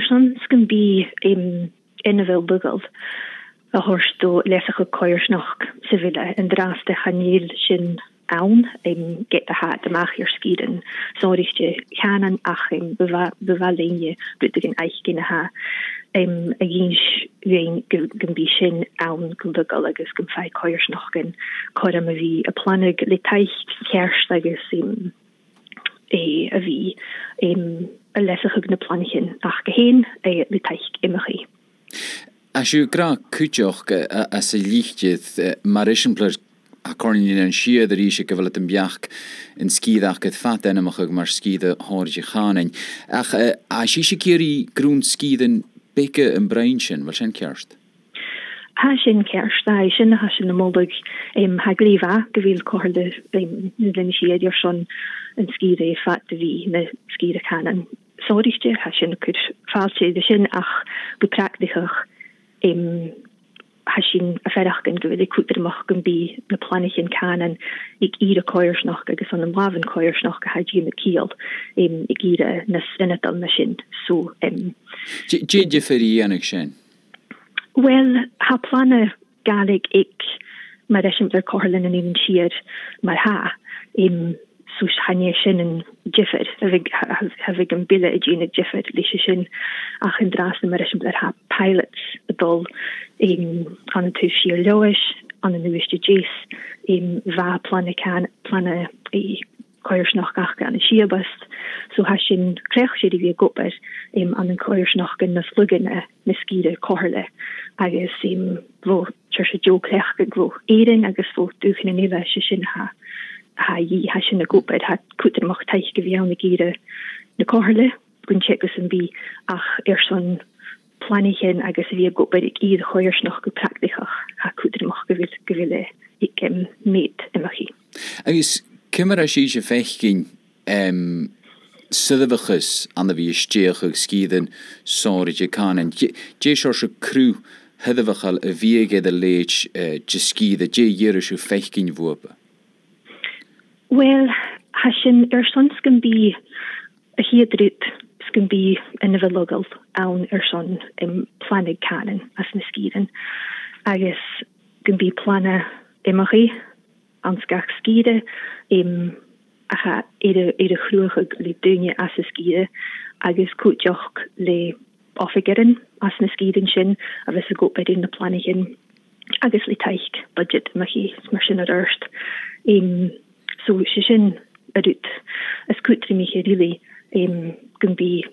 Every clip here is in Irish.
sons can be in a vil bugald a horsto lesige koiers nog civile en draaste Chaneel sin aun get de hat de machier skiden so richje gaan ach bewalinje budgin eichgin ha agins wein gumbi sin aun gumbugal agus gum fei koiers noch gen kodam vi a planig letaicht kerst agus a vi a lesige gne planchen ach geheen letaicht immergie. As you gra kujoch as a lichtjith marisianpler a cornin an siad er ishe gyfel yn biach yn skidach gyda fat enamach ag mar skida horge chanin. Ach as ishe kiri grún skiden beke yn brainshin, wel sin kerst? Ha sin kerst, ha sin amoldig ha glifa gyfil corle nylyn siad yw'r son yn skide fat vi na skide canan. Soriste ha sin kyd false de sin ach gepraktichach hashin a ferachgen go de kutermach gan bi na planchen kanen ik ire koiers noch agus an laven koiers noch ha me kield ik ire na sinnetal machine so je ferienig sin well ha plane galig ik maar der korlen en even sier maar ha soos hanje sin en jiffed have ik een bille agene jiffed lisje sin ach in draas maar is ha pilots dol an een tusier lois an een nieuwste jees va planne koiers nog gach gan een schiebust so ha sin krech die wie goper an een koiers nog gan na sluggen miskide korle agus wo church jo krech go eden agus vo duchen en ewe sin ha sin na goped hat kutermach teich gevian gire na korle gun checkgus en bi ach son planichen agus wie goped ik ieder choiers nog gepraktichach ha kutermach gewille ik meet immergie. Agus kimmer as je fechgin sylvichus an vi steachug skiden sorge kanen je se crew hedvachal a viege de leech je skide je jere fechgin wope. Well, hashin sons can be a hiedrit can be in a villogel aun son planig canon as na skiden. Agus can be plana immergie anskach skide aha ede chluchig le dunje as a skide agus kutjoch le offigeren as na skiden sin a vis go bed in de planigen agus le teich budget immergie smersin at erst so sin adut as kutri mich really gumbi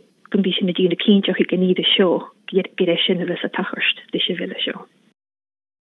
sin a dina keenjoch ik gani de show get sin a vis a tachorst de se ville.